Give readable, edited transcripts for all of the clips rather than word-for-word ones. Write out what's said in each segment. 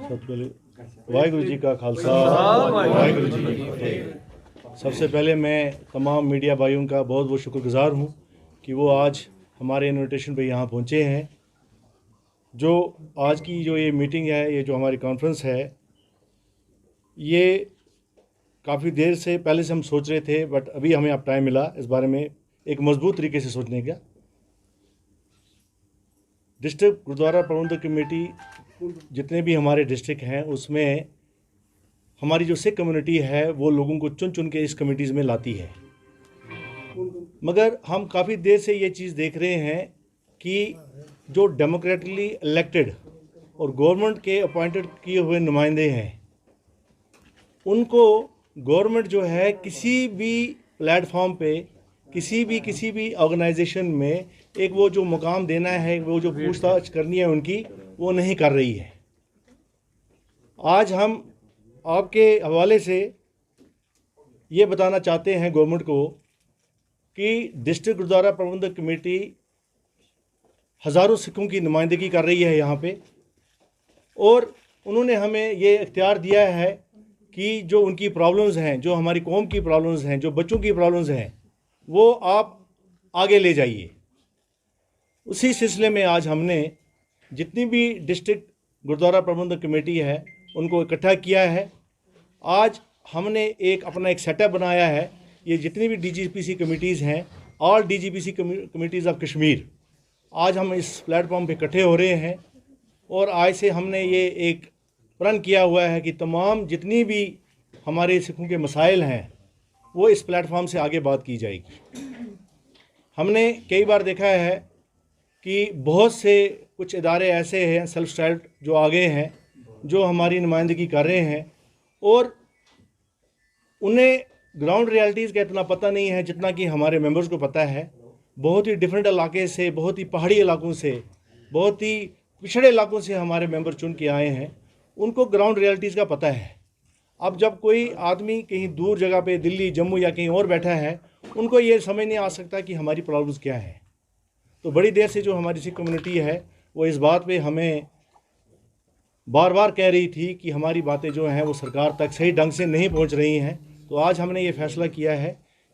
सबसे पहले वाहिगुरु जी का खालसा वाहिगुरु जी की फतेह। सबसे पहले मैं तमाम मीडिया भाइयों का बहुत बहुत शुक्रगुजार हूँ कि वो आज हमारे इनविटेशन पे यहाँ पहुँचे हैं। जो आज की जो ये मीटिंग है, ये जो हमारी कॉन्फ्रेंस है, ये काफ़ी देर से पहले से हम सोच रहे थे, बट अभी हमें अब टाइम मिला इस बारे में एक मजबूत तरीके से सोचने का। डिस्ट्रिक्ट गुरुद्वारा प्रबंधक कमेटी जितने भी हमारे डिस्ट्रिक्ट हैं, उसमें हमारी जो सिख कम्युनिटी है वो लोगों को चुन चुन के इस कमेटीज़ में लाती है। मगर हम काफ़ी देर से ये चीज़ देख रहे हैं कि जो डेमोक्रेटिकली इलेक्टेड और गवर्नमेंट के अपॉइंटेड किए हुए नुमाइंदे हैं, उनको गवर्नमेंट जो है किसी भी प्लेटफॉर्म पे किसी भी ऑर्गेनाइजेशन में एक वो जो मुकाम देना है, वो जो पूछताछ करनी है उनकी, वो नहीं कर रही है। आज हम आपके हवाले से ये बताना चाहते हैं गवर्नमेंट को कि डिस्ट्रिक्ट गुरुद्वारा प्रबंधक कमेटी हज़ारों सिखों की नुमाइंदगी कर रही है यहाँ पे, और उन्होंने हमें ये इख्तियार दिया है कि जो उनकी प्रॉब्लम्स हैं, जो हमारी कौम की प्रॉब्लम्स हैं, जो बच्चों की प्रॉब्लम्स हैं, वो आप आगे ले जाइए। उसी सिलसिले में आज हमने जितनी भी डिस्ट्रिक्ट गुरुद्वारा प्रबंधक कमेटी है उनको इकट्ठा किया है। आज हमने अपना एक सेटअप बनाया है। ये जितनी भी डीजीपीसी कमेटीज़ हैं, ऑल डीजीपीसी कमेटीज़ ऑफ कश्मीर, आज हम इस प्लेटफॉर्म पे इकट्ठे हो रहे हैं और आज से हमने ये एक प्रण किया हुआ है कि तमाम जितनी भी हमारे सिखों के मसाइल हैं वो इस प्लेटफॉर्म से आगे बात की जाएगी। हमने कई बार देखा है कि बहुत से कुछ इदारे ऐसे हैं सेल्फ स्टाइल्ड जो आगे हैं, जो हमारी नुमाइंदगी कर रहे हैं, और उन्हें ग्राउंड रियलिटीज़ का इतना पता नहीं है जितना कि हमारे मेंबर्स को पता है। बहुत ही डिफरेंट इलाके से, बहुत ही पहाड़ी इलाकों से, बहुत ही पिछड़े इलाकों से हमारे मेंबर चुन के आए हैं, उनको ग्राउंड रियलिटीज़ का पता है। अब जब कोई आदमी कहीं दूर जगह पे दिल्ली, जम्मू या कहीं और बैठा है, उनको ये समझ नहीं आ सकता कि हमारी प्रॉब्लम्स क्या है। तो बड़ी देर से जो हमारी सिख कम्युनिटी है वो इस बात पे हमें बार बार कह रही थी कि हमारी बातें जो हैं वो सरकार तक सही ढंग से नहीं पहुंच रही हैं। तो आज हमने ये फैसला किया है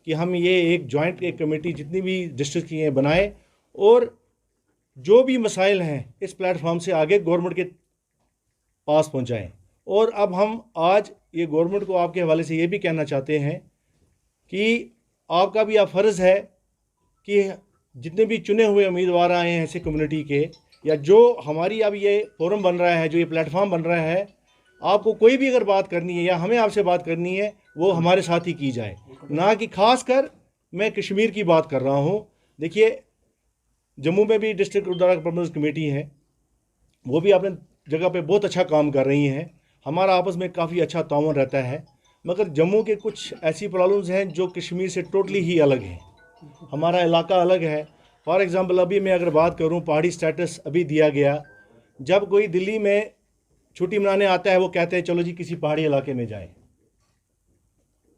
कि हम ये एक जॉइंट एक कमेटी जितनी भी डिस्ट्रिक्ट की हैं बनाए, और जो भी मसाइल हैं इस प्लेटफॉर्म से आगे गवर्नमेंट के पास पहुंचाएं। और अब हम आज ये गवर्नमेंट को आपके हवाले से ये भी कहना चाहते हैं कि आपका भी फ़र्ज़ है कि जितने भी चुने हुए उम्मीदवार आए हैं सिख कम्युनिटी के, या जो हमारी अब ये फोरम बन रहा है, जो ये प्लेटफॉर्म बन रहा है, आपको कोई भी अगर बात करनी है या हमें आपसे बात करनी है वो हमारे साथ ही की जाए, ना कि खास कर मैं कश्मीर की बात कर रहा हूँ। देखिए, जम्मू में भी डिस्ट्रिक्ट गुरुद्वारा प्रबंधक कमेटी है, वो भी अपने जगह पे बहुत अच्छा काम कर रही हैं। हमारा आपस में काफ़ी अच्छा ताउन रहता है। मगर जम्मू के कुछ ऐसी प्रॉब्लम्स हैं जो कश्मीर से टोटली ही अलग हैं। हमारा इलाका अलग है। फॉर एग्ज़ाम्पल अभी मैं अगर बात करूं, पहाड़ी स्टेटस अभी दिया गया। जब कोई दिल्ली में छुट्टी मनाने आता है वो कहते हैं चलो जी किसी पहाड़ी इलाके में जाएं।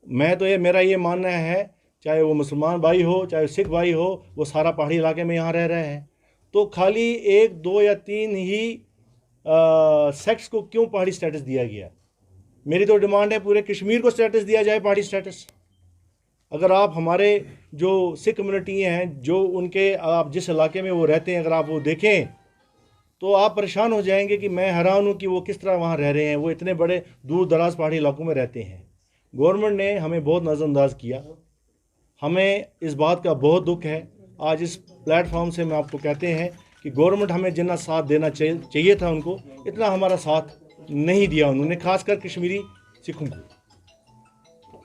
मैं तो मेरा ये मानना है, चाहे वो मुसलमान भाई हो, चाहे सिख भाई हो, वो सारा पहाड़ी इलाके में यहाँ रह रहे हैं। तो खाली 1, 2 या 3 ही सेक्ट्स को क्यों पहाड़ी स्टेटस दिया गया? मेरी तो डिमांड है पूरे कश्मीर को स्टेटस दिया जाए पहाड़ी स्टेटस। अगर आप हमारे जो सिख कम्युनिटी हैं, जो उनके आप जिस इलाके में वो रहते हैं, अगर आप वो देखें तो आप परेशान हो जाएंगे कि मैं हैरान हूँ कि वो किस तरह वहाँ रह रहे हैं। वो इतने बड़े दूर दराज पहाड़ी इलाकों में रहते हैं। गवर्नमेंट ने हमें बहुत नज़रअंदाज किया। हमें इस बात का बहुत दुख है। आज इस प्लेटफॉर्म से मैं आपको कहते हैं कि गवर्नमेंट हमें जितना साथ देना चाहिए था उनको, इतना हमारा साथ नहीं दिया उन्होंने, खासकर कश्मीरी सिखों को।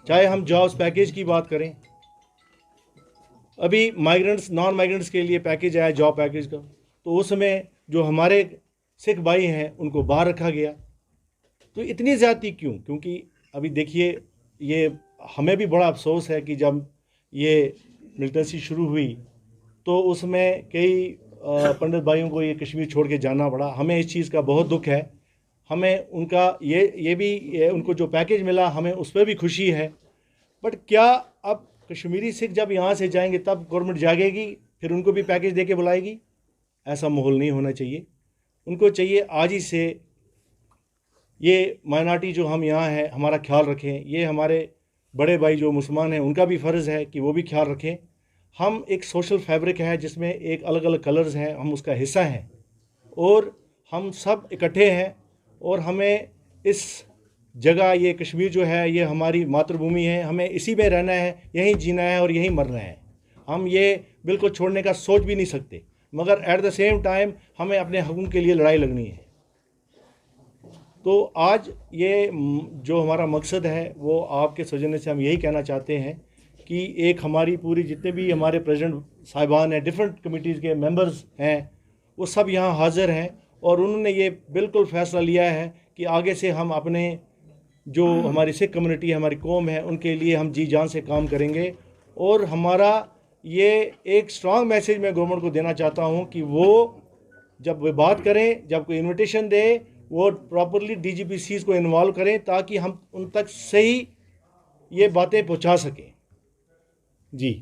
चाहे हम जॉब्स पैकेज की बात करें, अभी माइग्रेंट्स नॉन माइग्रेंट्स के लिए पैकेज आया जॉब पैकेज का, तो उसमें जो हमारे सिख भाई हैं उनको बाहर रखा गया। तो इतनी ज़्यादती क्यों? क्योंकि अभी देखिए, ये हमें भी बड़ा अफसोस है कि जब ये मिलिटेंसी शुरू हुई तो उसमें कई पंडित भाइयों को ये कश्मीर छोड़ के जाना पड़ा। हमें इस चीज़ का बहुत दुख है। हमें उनका उनको जो पैकेज मिला, हमें उस पर भी खुशी है। बट क्या अब कश्मीरी सिख जब यहाँ से जाएंगे तब गवर्नमेंट जागेगी, फिर उनको भी पैकेज दे के बुलाएगी? ऐसा माहौल नहीं होना चाहिए। उनको चाहिए आज ही से ये माइनॉरिटी जो हम यहाँ हैं हमारा ख्याल रखें, ये हमारे बड़े भाई जो मुसलमान हैं उनका भी फ़र्ज़ है कि वो भी ख्याल रखें। हम एक सोशल फैब्रिक है जिसमें एक अलग अलग कलर्स हैं, हम उसका हिस्सा हैं और हम सब इकट्ठे हैं और हमें इस जगह, ये कश्मीर जो है ये हमारी मातृभूमि है, हमें इसी में रहना है, यहीं जीना है और यहीं मरना है। हम ये बिल्कुल छोड़ने का सोच भी नहीं सकते, मगर एट द सेम टाइम हमें अपने हकों के लिए लड़ाई लड़नी है। तो आज ये जो हमारा मकसद है वो आपके सौजन्य से हम यही कहना चाहते हैं कि एक हमारी पूरी जितने भी हमारे प्रेसिडेंट साहिबान हैं, डिफरेंट कमिटीज़ के मेंबर्स हैं, वो सब यहाँ हाज़िर हैं और उन्होंने ये बिल्कुल फ़ैसला लिया है कि आगे से हम अपने जो हमारी सिख कम्युनिटी है, हमारी कौम है, उनके लिए हम जी जान से काम करेंगे। और हमारा ये एक स्ट्रॉन्ग मैसेज मैं गवर्नमेंट को देना चाहता हूँ कि वो जब वे बात करें, जब कोई इन्विटेशन दे, वो प्रॉपरली DGPCs को इन्वॉल्व करें ताकि हम उन तक सही ये बातें पहुँचा सकें। जी।